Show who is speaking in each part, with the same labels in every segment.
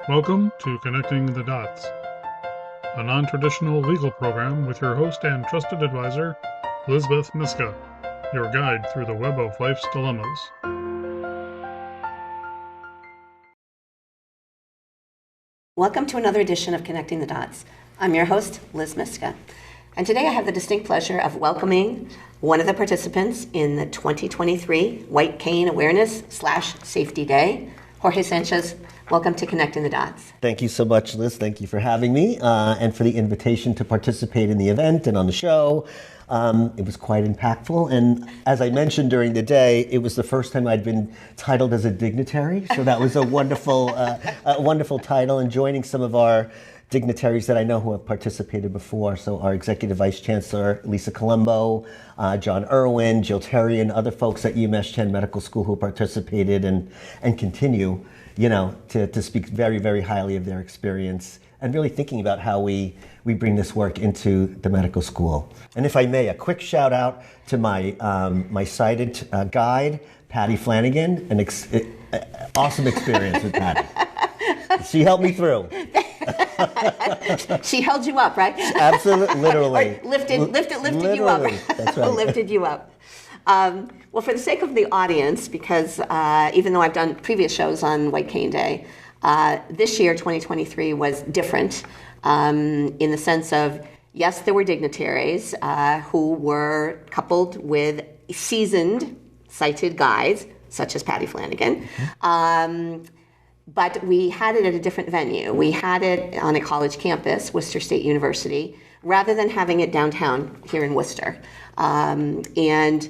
Speaker 1: Welcome to Connecting the Dots, a non-traditional legal program with your host and trusted advisor, Liz Myska, your guide through the web of life's dilemmas.
Speaker 2: Welcome to another edition of Connecting the Dots. I'm your host, Liz Myska, and today I have the distinct pleasure of welcoming one of the participants in the 2023 White Cane Awareness/Safety Day, Jorge Sanchez. Welcome to Connecting the Dots.
Speaker 3: Thank you so much, Liz. Thank you for having me and for the invitation to participate in the event and on the show. It was quite impactful, and as I mentioned during the day, it was the first time I'd been titled as a dignitary, so that was a wonderful title, and joining some of our dignitaries that I know who have participated before. So our Executive Vice Chancellor, Lisa Colombo, John Irwin, Jill Terry, and other folks at UMass Chan Medical School who participated and continue, to speak very, very highly of their experience and really thinking about how we bring this work into the medical school. And if I may, a quick shout out to my sighted guide, Patty Flanagan, an awesome experience with Patty. She helped me through.
Speaker 2: She held you up, right?
Speaker 3: Absolutely, literally.
Speaker 2: Or lifted you up.
Speaker 3: That's right.
Speaker 2: Lifted you up. Well, for the sake of the audience, because even though I've done previous shows on White Cane Day, this year, 2023, was different in the sense of, yes, there were dignitaries who were coupled with seasoned sighted guides, such as Patty Flanagan. But we had it at a different venue. We had it on a college campus, Worcester State University, rather than having it downtown here in Worcester. And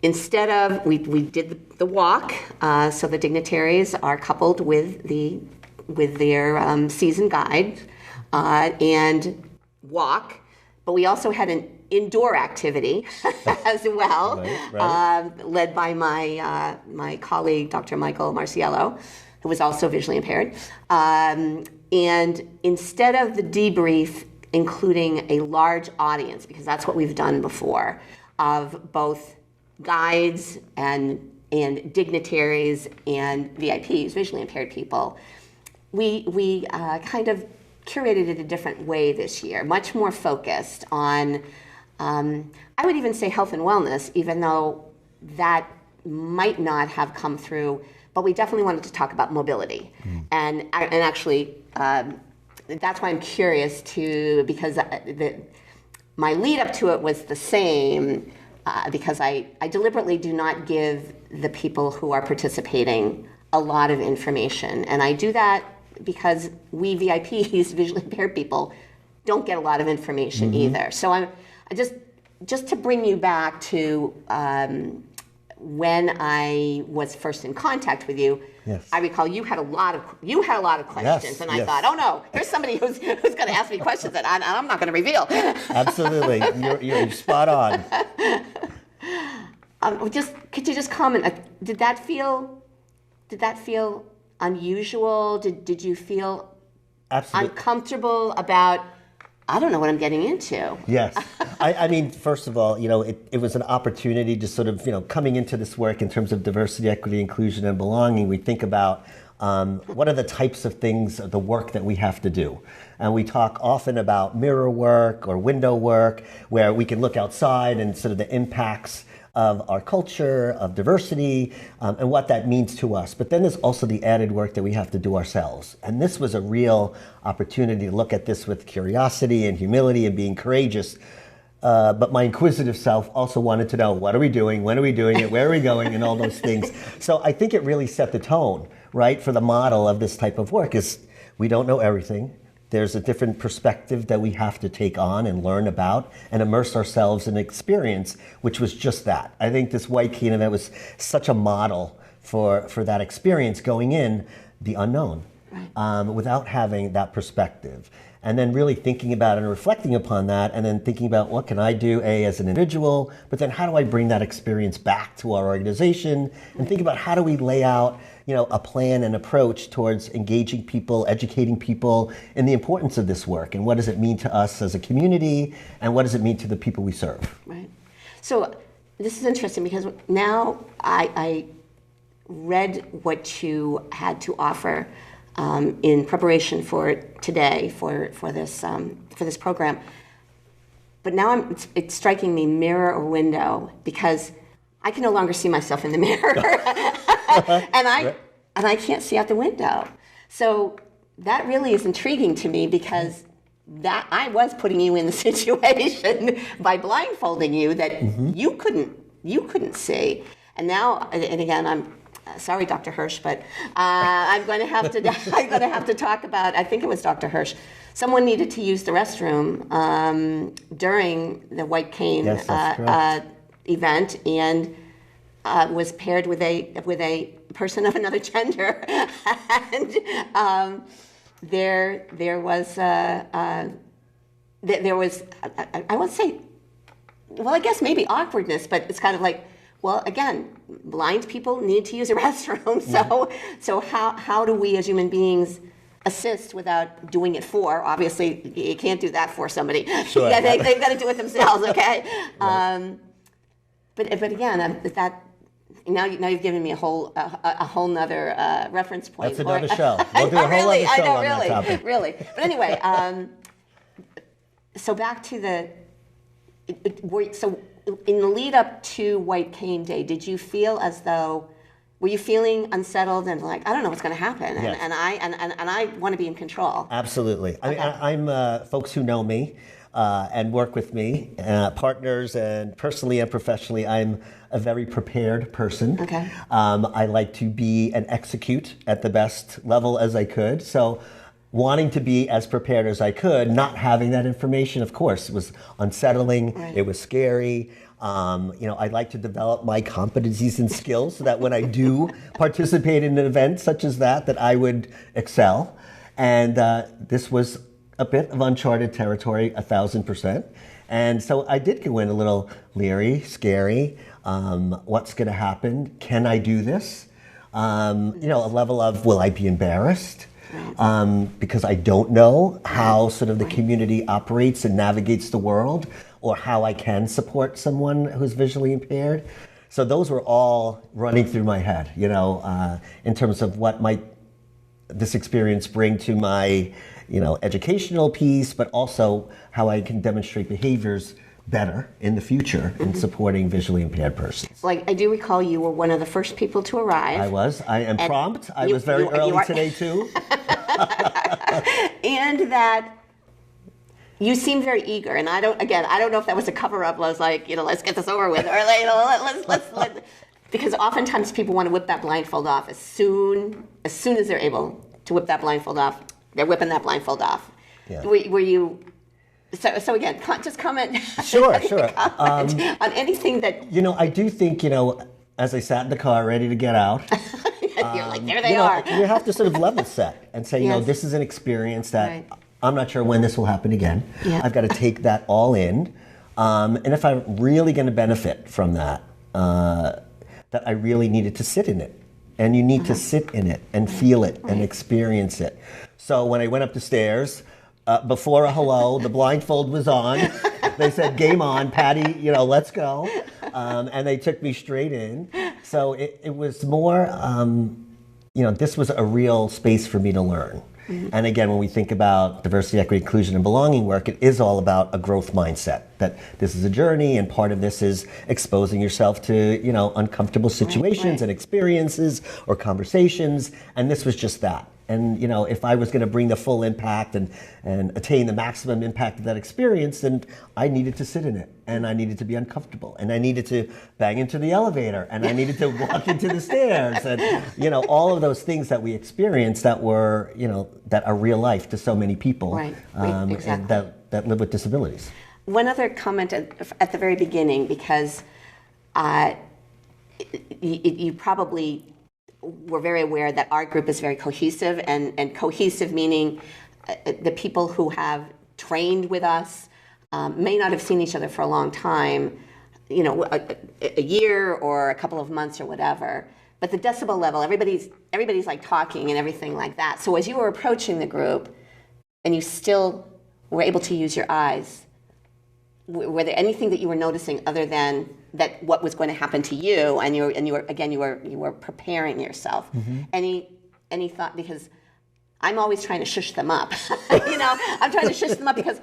Speaker 2: instead of, we did the walk, so the dignitaries are coupled with their seasoned guide and walk, but we also had an indoor activity as well, right. Led by my colleague, Dr. Michael Marciello, who was also visually impaired. And instead of the debrief including a large audience, because that's what we've done before, of both guides and dignitaries and VIPs, visually impaired people, we kind of curated it a different way this year, much more focused on, I would even say health and wellness, even though that might not have come through, but we definitely wanted to talk about mobility. And actually, that's why I'm curious because my lead up to it was the same, because I deliberately do not give the people who are participating a lot of information. And I do that because we VIPs, visually impaired people, don't get a lot of information either. So I just to bring you back to when I was first in contact with you, yes. I recall you had a lot of questions, yes, and I thought, oh no, here's somebody who's going to ask me questions that I'm not going to reveal.
Speaker 3: Absolutely, you're spot on.
Speaker 2: Could you just comment? Did that feel unusual? Did you feel
Speaker 3: Absolutely
Speaker 2: uncomfortable about? I don't know what I'm getting into.
Speaker 3: Yes. I mean, first of all, it was an opportunity to sort of, coming into this work in terms of diversity, equity, inclusion, and belonging, we think about what are the types of things, the work that we have to do. And we talk often about mirror work or window work, where we can look outside and sort of the impacts of our culture, of diversity, and what that means to us. But then there's also the added work that we have to do ourselves. And this was a real opportunity to look at this with curiosity and humility and being courageous. But my inquisitive self also wanted to know, what are we doing? When are we doing it? Where are we going? And all those things. So I think it really set the tone, right, for the model of this type of work is we don't know everything. There's a different perspective that we have to take on and learn about and immerse ourselves in experience, which was just that. I think this White Cane event was such a model for that experience going in the unknown, without having that perspective. And then really thinking about and reflecting upon that, and then thinking about what can I do, as an individual, but then how do I bring that experience back to our organization, and think about how do we lay out a plan and approach towards engaging people, educating people in the importance of this work, and what does it mean to us as a community, and what does it mean to the people we serve.
Speaker 2: Right. So this is interesting because now I read what you had to offer in preparation for today for this program. But now it's striking me mirror or window, because I can no longer see myself in the mirror, and I can't see out the window. So that really is intriguing to me, because that I was putting you in the situation by blindfolding you that you couldn't see. And now, and again, I'm sorry, Dr. Hirsch, but I'm going to have to talk about. I think it was Dr. Hirsch. Someone needed to use the restroom during the White Cane event, and was paired with a person of another gender, and there was I won't say, well, I guess maybe awkwardness, but it's kind of like, well, again, blind people need to use a restroom, so how do we as human beings assist without doing it for? Obviously, you can't do that for somebody.
Speaker 3: Sure.
Speaker 2: Yeah, they've got to do it themselves, okay?
Speaker 3: Right.
Speaker 2: But again, that now you've given me a whole nother reference point.
Speaker 3: That's another show. We'll do a whole other show on that topic.
Speaker 2: Really. But anyway, so back to so in the lead up to White Cane Day, did you feel as though, were you feeling unsettled and like, I don't know what's going to happen,
Speaker 3: Yes.
Speaker 2: and I want to be in control?
Speaker 3: Absolutely.
Speaker 2: Okay.
Speaker 3: I'm folks who know me and work with me, partners, and personally and professionally, I'm a very prepared person.
Speaker 2: Okay.
Speaker 3: I like to be and execute at the best level as I could. So wanting to be as prepared as I could, not having that information, of course, was unsettling.
Speaker 2: Right.
Speaker 3: It was scary. I like to develop my competencies and skills so that when I do participate in an event such as that I would excel. And this was a bit of uncharted territory, 1,000%. And so I did go in a little leery, scary. What's going to happen? Can I do this? A level of, will I be embarrassed? Because I don't know how sort of the community operates and navigates the world, or how I can support someone who's visually impaired. So those were all running through my head, in terms of what might this experience bring to my, educational piece, but also how I can demonstrate behaviors better in the future in supporting visually impaired persons.
Speaker 2: Like, I do recall you were one of the first people to arrive.
Speaker 3: I was. I am prompt. I
Speaker 2: you-
Speaker 3: was very
Speaker 2: you
Speaker 3: early
Speaker 2: are-
Speaker 3: today too.
Speaker 2: And that you seemed very eager, and I don't know if that was a cover-up. I was like, let's get this over with, or let's because oftentimes people want to whip that blindfold off as soon as they're able to whip that blindfold off. They're whipping that blindfold off.
Speaker 3: Yeah.
Speaker 2: Were you? So again, just comment.
Speaker 3: Sure.
Speaker 2: On anything that
Speaker 3: I do think, as I sat in the car ready to get out,
Speaker 2: you're like, there they are.
Speaker 3: you have to sort of level set and say,
Speaker 2: Yes.
Speaker 3: this is an experience that
Speaker 2: Right.
Speaker 3: I'm not sure when this will happen again.
Speaker 2: Yeah.
Speaker 3: I've got to take that all in. And if I'm really going to benefit from that, that I really needed to sit in it. And you need to sit in it and feel it and experience it. So when I went up the stairs, before a hello, the blindfold was on. They said, game on, Patty, let's go. And they took me straight in. So it was more, this was a real space for me to learn. Mm-hmm. And again, when we think about diversity, equity, inclusion, and belonging work, it is all about a growth mindset, that this is a journey, and part of this is exposing yourself to, uncomfortable situations and experiences or conversations. And this was just that. And, if I was going to bring the full impact and attain the maximum impact of that experience, then I needed to sit in it, and I needed to be uncomfortable, and I needed to bang into the elevator, and I needed to walk into the stairs, and, all of those things that we experience that were, that are real life to so many people,
Speaker 2: Exactly.
Speaker 3: and that live with disabilities.
Speaker 2: One other comment at the very beginning, because you probably were very aware that our group is very cohesive, and cohesive meaning the people who have trained with us may not have seen each other for a long time, a year or a couple of months or whatever. But the decibel level, everybody's like talking and everything like that. So as you were approaching the group, and you still were able to use your eyes, were there anything that you were noticing other than that what was going to happen to you, and you were preparing yourself? Mm-hmm. Any thought? Because I'm always trying to shush them up. I'm trying to shush them up because,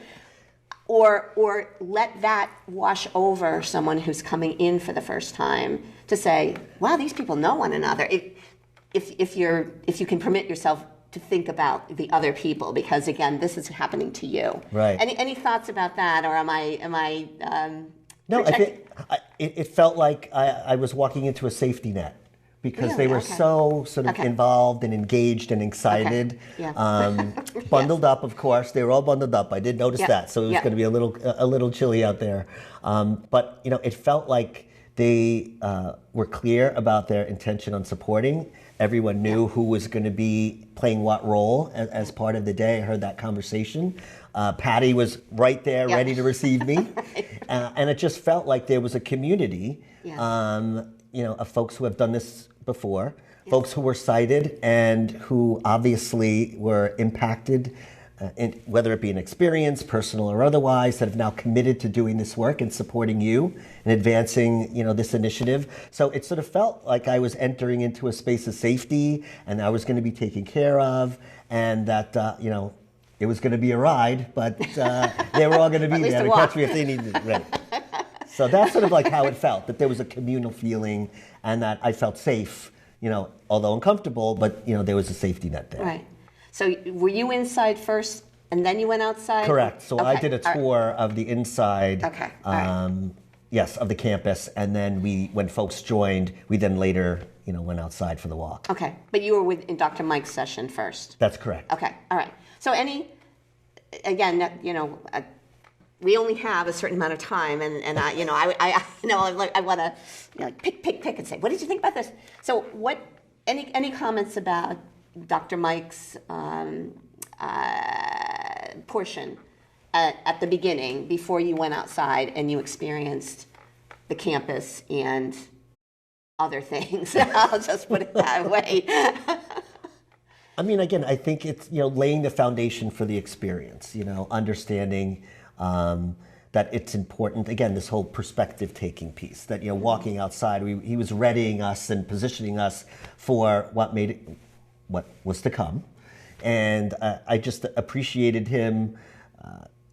Speaker 2: or let that wash over someone who's coming in for the first time to say, wow, these people know one another. If you can permit yourself to think about the other people, because again, this is happening to you.
Speaker 3: Right.
Speaker 2: Any thoughts about that, or am I?
Speaker 3: No, I think it felt like I was walking into a safety net because they were so sort of involved and engaged and excited.
Speaker 2: Okay. Yeah.
Speaker 3: Bundled up, of course. They were all bundled up. I did notice that, so it was going to be a little chilly out there. But it felt like they were clear about their intention on supporting. Everyone knew who was going to be playing what role as part of the day. I heard that conversation. Patty was right there, ready to receive me. And it just felt like there was a community, of folks who have done this before, folks who were sighted and who obviously were impacted, whether it be an experience, personal or otherwise, that have now committed to doing this work and supporting you and advancing, this initiative. So it sort of felt like I was entering into a space of safety and I was going to be taken care of, and that, it was going to be a ride, but they were all going to be there to catch me if they needed it. Right. So that's sort of like how it felt, that there was a communal feeling and that I felt safe, although uncomfortable, but, there was a safety net there.
Speaker 2: Right. So were you inside first and then you went outside?
Speaker 3: Correct. So I did a tour of the inside,
Speaker 2: Yes,
Speaker 3: of the campus, and then when folks joined, we then later, went outside for the walk.
Speaker 2: Okay, but you were in Dr. Mike's session first.
Speaker 3: That's correct.
Speaker 2: Okay, all right. So we only have a certain amount of time, and I want to pick and say, what did you think about this? So any comments about Dr. Mike's portion at the beginning before you went outside and you experienced the campus and other things? I'll just put it that way.
Speaker 3: I mean, again, I think it's, laying the foundation for the experience, understanding that it's important. Again, this whole perspective taking piece, that, walking outside, he was readying us and positioning us for what was to come. And I just appreciated him,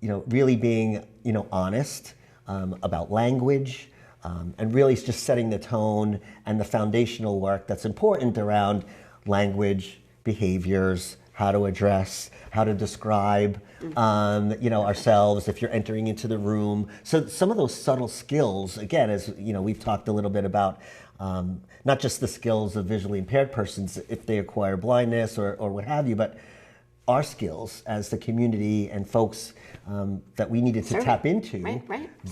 Speaker 3: really being, honest about language, and really just setting the tone and the foundational work that's important around language, behaviors, how to address, how to describe, ourselves if you're entering into the room. So some of those subtle skills, again, as we've talked a little bit about, not just the skills of visually impaired persons if they acquire blindness or what have you, but our skills as the community and folks that we needed to tap into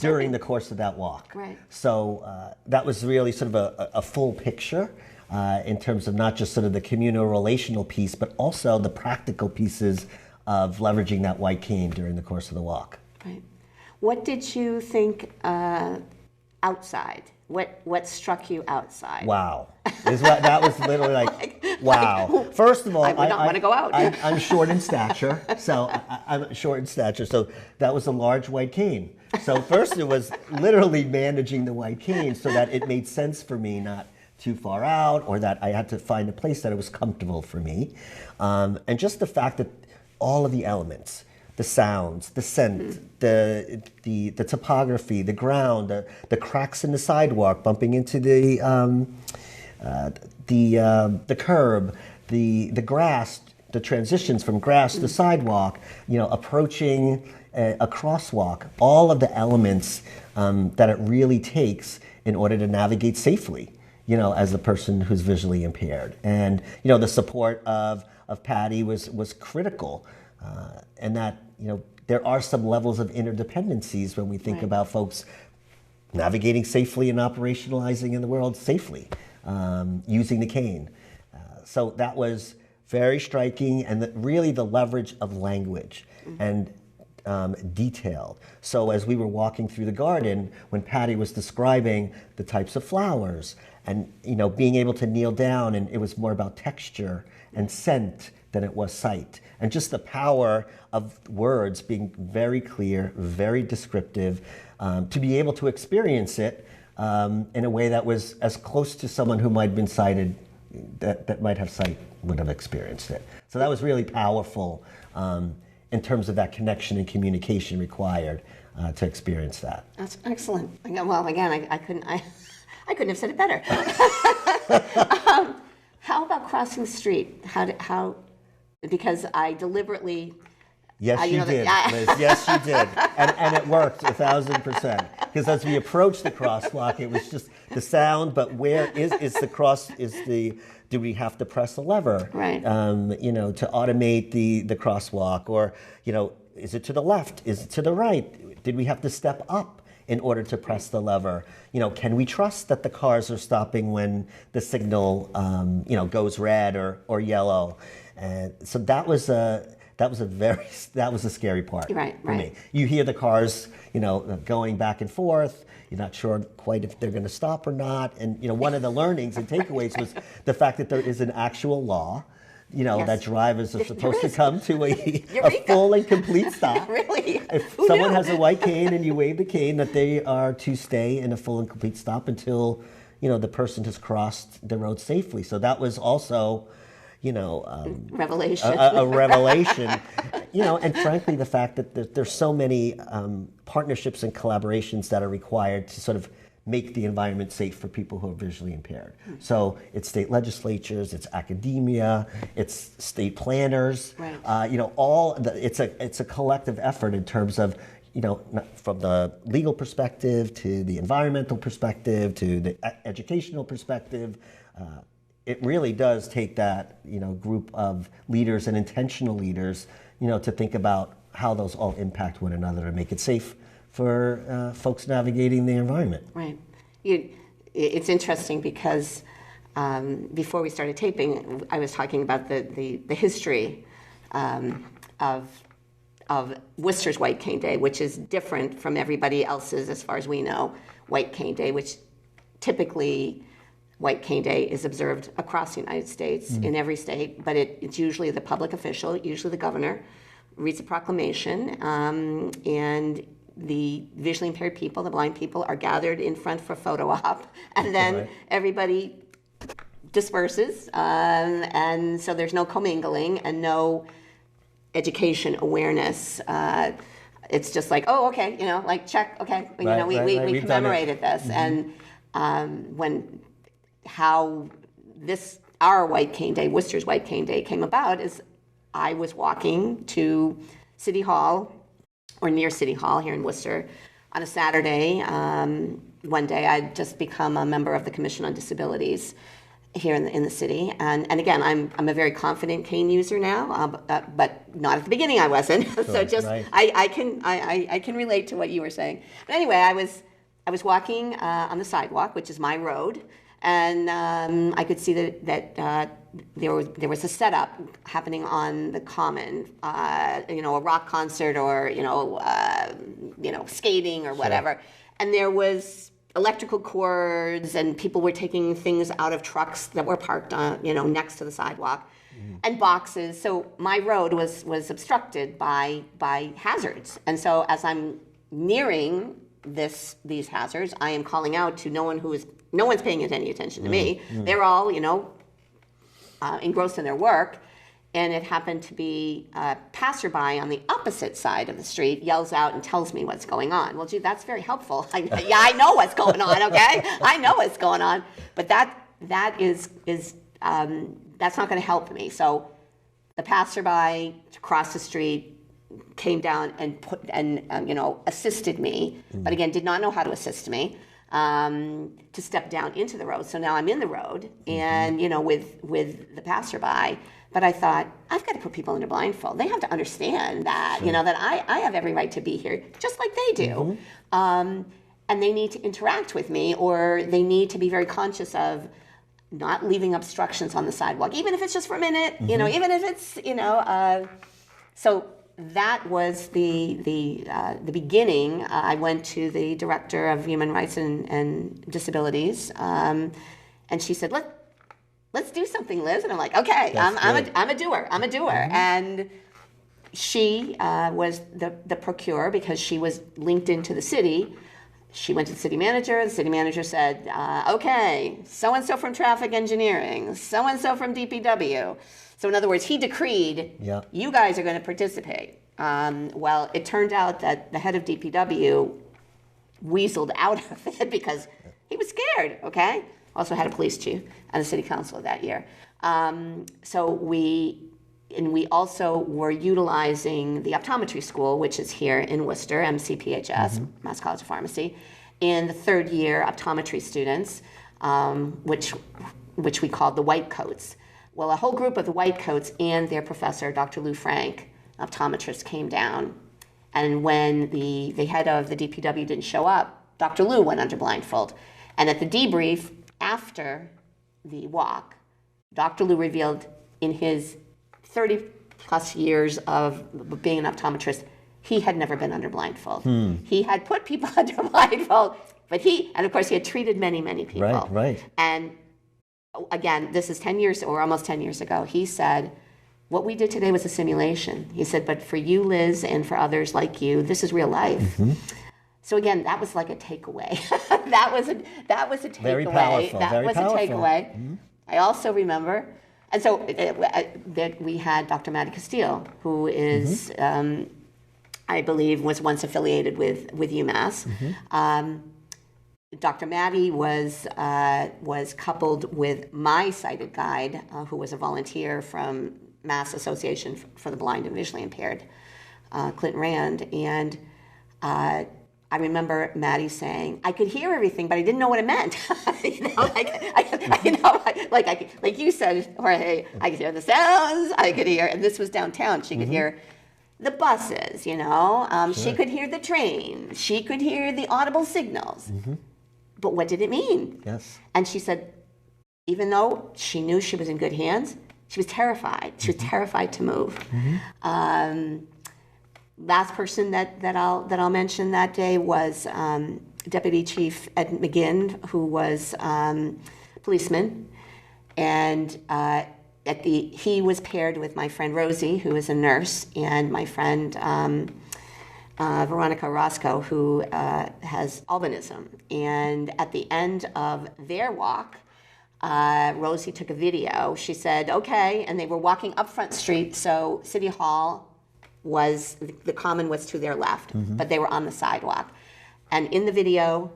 Speaker 3: during the course of that walk.
Speaker 2: Right.
Speaker 3: So that was really sort of a full picture in terms of not just sort of the communal relational piece, but also the practical pieces of leveraging that white cane during the course of the walk.
Speaker 2: Right. What did you think outside? What struck you outside?
Speaker 3: Wow. That was literally like, wow. First of all,
Speaker 2: I would not want to go out.
Speaker 3: I'm short in stature, so I'm short in stature. So that was a large white cane. So first it was literally managing the white cane so that it made sense for me, not too far out, or that I had to find a place that it was comfortable for me. And just the fact that all of the elements, the sounds, the scent, the topography, the ground, the cracks in the sidewalk, bumping into the curb, the grass, the transitions from grass to sidewalk, approaching a crosswalk, all of the elements that it really takes in order to navigate safely, as a person who's visually impaired. And, the support of Patty was critical. And that, there are some levels of interdependencies when we think about folks navigating safely and operationalizing in the world safely, using the cane. So that was very striking, and really the leverage of language and detail. So as we were walking through the garden, when Patty was describing the types of flowers and, being able to kneel down, and it was more about texture and scent than it was sight. And just the power of words being very clear, very descriptive, to be able to experience it in a way that was as close to someone who might have been sighted, that might have sight would have experienced it. So that was really powerful in terms of that connection and communication required to experience that.
Speaker 2: That's excellent. Well, again, I couldn't have said it better. How about crossing the street? Because I deliberately.
Speaker 3: Yes, you did, Liz. Yes, you did. And it worked 1,000%. Because as we approached the crosswalk, it was just the sound, but where is do we have to press a lever?
Speaker 2: Right.
Speaker 3: To automate the crosswalk? Or, is it to the left? Is it to the right? Did we have to step up in order to press the lever? Can we trust that the cars are stopping when the signal, goes red or yellow? And so that was a scary part for me. You hear the cars, going back and forth. You're not sure quite if they're going to stop or not. And one of the learnings and takeaways was the fact that there is an actual law,
Speaker 2: Yes.
Speaker 3: that drivers are supposed to come to a full and complete stop.
Speaker 2: Really?
Speaker 3: If someone has a white cane and you wave the cane, that they are to stay in a full and complete stop until the person has crossed the road safely. So that was also.
Speaker 2: Revelation.
Speaker 3: A revelation, and frankly, the fact that there's so many partnerships and collaborations that are required to sort of make the environment safe for people who are visually impaired. Mm-hmm. So it's state legislatures, it's academia, it's state planners. Right. It's a collective effort in terms of from the legal perspective to the environmental perspective to the educational perspective. It really does take that, group of leaders and intentional leaders, to think about how those all impact one another and make it safe for folks navigating the environment.
Speaker 2: Right. It's interesting because before we started taping, I was talking about the history of Worcester's White Cane Day, which is different from everybody else's, as far as we know, White Cane Day, which typically White Cane Day is observed across the United States, in every state, but it's usually the public official, usually the governor, reads a proclamation, and the visually impaired people, the blind people, are gathered in front for a photo op, and then everybody disperses, and so there's no commingling and no education, awareness. It's just like, oh, okay, check, okay, we commemorated this, and how our White Cane Day, Worcester's White Cane Day, came about is I was walking to City Hall, or near City Hall here in Worcester, on a Saturday. One day I'd just become a member of the Commission on Disabilities here in the city, and again, I'm a very confident cane user now, but not at the beginning I wasn't. So just right. I can relate to what you were saying. But anyway, I was walking on the sidewalk, which is my road. And I could see that there was a setup happening on the common, a rock concert or skating or whatever. Sure. And there was electrical cords, and people were taking things out of trucks that were parked on, next to the sidewalk, and boxes. So my road was obstructed by hazards. And so as I'm nearing these hazards, I am calling out to no one's paying any attention to me. They're all, engrossed in their work. And it happened to be a passerby on the opposite side of the street yells out and tells me what's going on. Well, gee, that's very helpful. I know what's going on, okay? I know what's going on. But that is that's not going to help me. So the passerby across the street came down and assisted me, but again, did not know how to assist me. To step down into the road. So now I'm in the road and, with the passerby. But I thought, I've got to put people in a blindfold. They have to understand that, sure. That I have every right to be here, just like they do. And they need to interact with me, or they need to be very conscious of not leaving obstructions on the sidewalk, even if it's just for a minute, even if it's, so that was the beginning. I went to the director of Human Rights and Disabilities, and she said, "Let's do something, Liz." And I'm like, "Okay, I'm a doer. I'm a doer." And she was the procurer, because she was linked into the city. she went to the city manager. The city manager said, okay, so-and-so from traffic engineering, so-and-so from DPW. So in other words, he decreed, you guys are going to participate. Well, it turned out that the head of DPW weaseled out of it because he was scared, okay? Also had a police chief and a city councilor that year. So we also were utilizing the optometry school, which is here in Worcester, MCPHS, Mass College of Pharmacy, and the third year optometry students, which we called the white coats. Well, a whole group of the white coats and their professor, Dr. Lou Frank, optometrist, came down. And when the head of the DPW didn't show up, Dr. Lou went under blindfold. And at the debrief after the walk, Dr. Lou revealed in his 30 plus years of being an optometrist, he had never been under blindfold. He had put people under blindfold, but and of course he had treated many, many people.
Speaker 3: Right.
Speaker 2: And again, this is 10 years or almost 10 years ago, he said, what we did today was a simulation. He said, but for you, Liz, and for others like you, this is real life. So again, that was like a takeaway. that was a takeaway.
Speaker 3: Very powerful.
Speaker 2: That was a takeaway. I also remember, and so that we had Dr. Maddie Castile, who is, I believe, was once affiliated with UMass. Dr. Maddie was coupled with my sighted guide, who was a volunteer from Mass Association for the Blind and Visually Impaired, Clinton Rand, and I remember Maddie saying, "I could hear everything, but I didn't know what it meant." Like you said, Jorge, I could hear the sounds. I could hear, and this was downtown. She could hear the buses. She could hear the train. She could hear the audible signals. But what did it mean?
Speaker 3: Yes.
Speaker 2: And she said, even though she knew she was in good hands, she was terrified. She was terrified to move. Last person that I'll mention that day was Deputy Chief Ed McGinn, who was policeman, and he was paired with my friend Rosie, who is a nurse, and my friend Veronica Roscoe, who has albinism. And at the end of their walk, Rosie took a video. She said, okay, and they were walking up Front Street, so City Hall was, the common was to their left, but they were on the sidewalk. And in the video,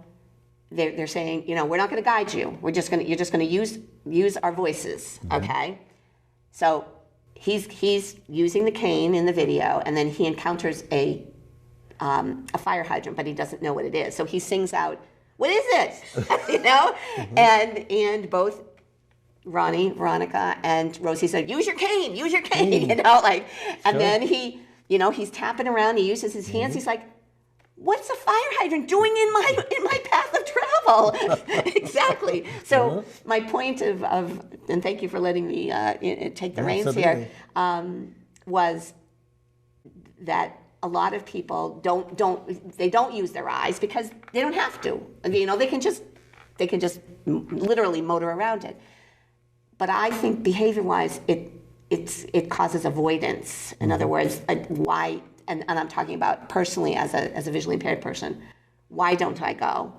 Speaker 2: they're saying, we're not going to guide you. You're just going to use our voices, okay? So he's using the cane in the video, and then he encounters a fire hydrant, but he doesn't know what it is. So he sings out, "What is it?" And both Ronnie, Veronica, and Rosie said, "Use your cane, use your cane," and then he's tapping around, he uses his hands, he's like, "What's a fire hydrant doing in my path of travel?" Exactly. So my point of and thank you for letting me take the reins here, was that a lot of people don't use their eyes because they don't have to. They can just literally motor around it. But I think behavior-wise, it causes avoidance. In other words, why? And I'm talking about personally as a visually impaired person. Why don't I go?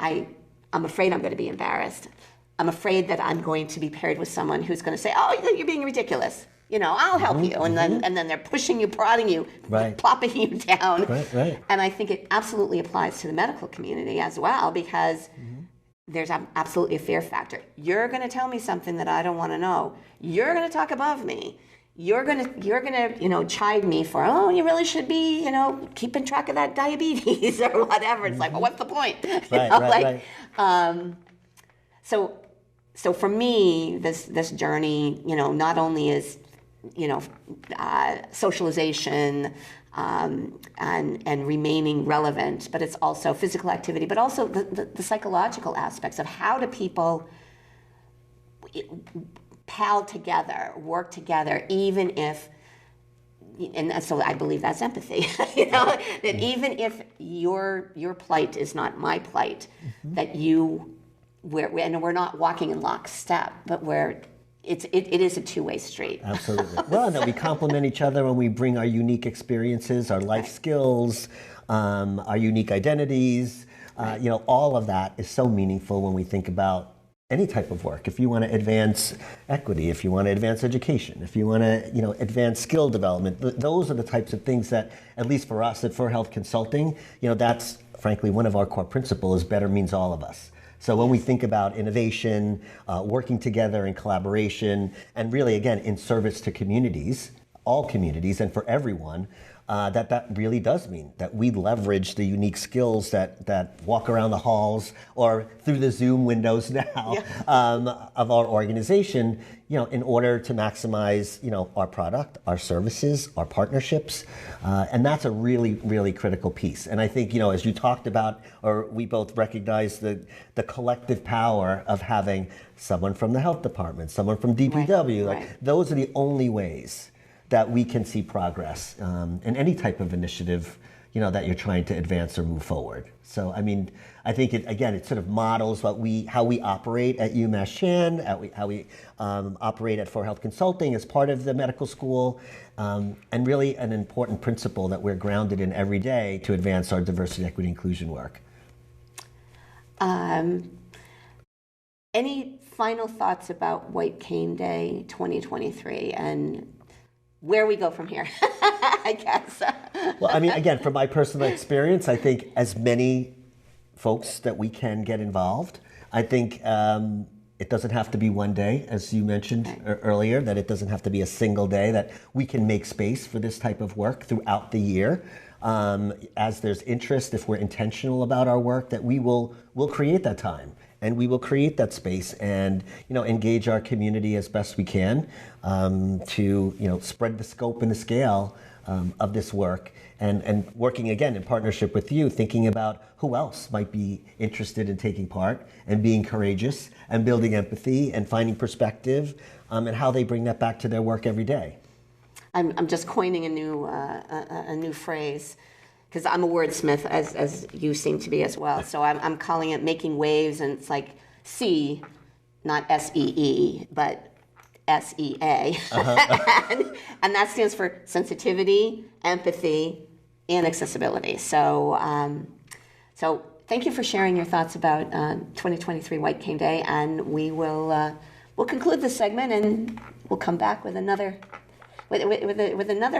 Speaker 2: I'm afraid I'm going to be embarrassed. I'm afraid that I'm going to be paired with someone who's going to say, "Oh, you're being ridiculous. I'll help you," and then they're pushing you, prodding you, plopping you down.
Speaker 3: Right.
Speaker 2: And I think it absolutely applies to the medical community as well, because there's absolutely a fear factor. You're going to tell me something that I don't want to know. You're going to talk above me. You're gonna chide me for, you really should be keeping track of that diabetes or whatever. It's like, well, what's the point?
Speaker 3: Right.
Speaker 2: So for me, this journey, not only is socialization and remaining relevant, but it's also physical activity, but also the psychological aspects of how do people pal together, work together, even if, and so I believe that's empathy, that even if your plight is not my plight, that we're not walking in lockstep, but it is a two-way street.
Speaker 3: Absolutely. Well, that we complement each other when we bring our unique experiences, our life skills, our unique identities, All of that is so meaningful when we think about any type of work. If you want to advance equity, if you want to advance education, if you want to, advance skill development, those are the types of things that, at least for us at For Health Consulting, that's frankly one of our core principles: better means all of us. So when we think about innovation, working together in collaboration, and really, again, in service to communities, all communities, and for everyone, that really does mean that we leverage the unique skills that walk around the halls or through the Zoom windows now of our organization, in order to maximize, our product, our services, our partnerships. And that's a really, really critical piece. And I think, as you talked about, or we both recognize the collective power of having someone from the health department, someone from DPW, those are the only ways that we can see progress in any type of initiative, that you're trying to advance or move forward. So, I think it sort of models how we operate at UMass Chan, how we operate at For Health Consulting as part of the medical school, and really an important principle that we're grounded in every day to advance our diversity, equity, inclusion work.
Speaker 2: Any final thoughts about White Cane Day 2023 and where we go from here, I guess?
Speaker 3: Well, again, from my personal experience, I think as many folks that we can get involved. I think it doesn't have to be one day, as you mentioned earlier, that it doesn't have to be a single day, that we can make space for this type of work throughout the year. As there's interest, if we're intentional about our work, that we'll create that time. And we will create that space and, engage our community as best we can to, spread the scope and the scale of this work. And working, again, in partnership with you, thinking about who else might be interested in taking part and being courageous and building empathy and finding perspective, and how they bring that back to their work every day.
Speaker 2: I'm just coining a new phrase, because I'm a wordsmith, as you seem to be as well. So I'm calling it making waves, and it's like C, not S-E-E, but S-E-A. and that stands for sensitivity, empathy, and accessibility. So thank you for sharing your thoughts about 2023 White Cane Day, and we'll conclude this segment, and we'll come back with another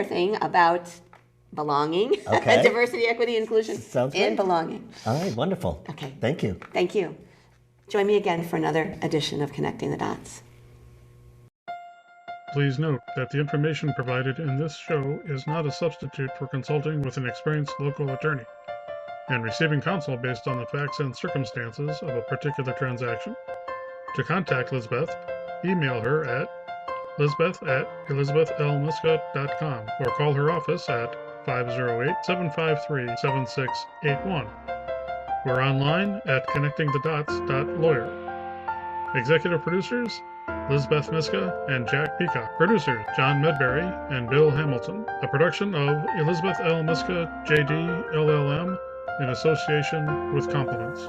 Speaker 2: thing about belonging, diversity, equity, inclusion, and belonging.
Speaker 3: All right, wonderful.
Speaker 2: Okay.
Speaker 3: Thank you.
Speaker 2: Thank you. Join me again for another edition of Connecting the Dots.
Speaker 1: Please note that the information provided in this show is not a substitute for consulting with an experienced local attorney and receiving counsel based on the facts and circumstances of a particular transaction. To contact Lizbeth, email her at lisbeth@elizabethlmyska.com or call her office at 508-753-7681. We're online at connectingthedots.lawyer. Executive producers, Lizbeth Myska and Jack Peacock. Producers, John Medberry and Bill Hamilton. A production of Elizabeth L. Myska, JD, LLM, in association with Compliments.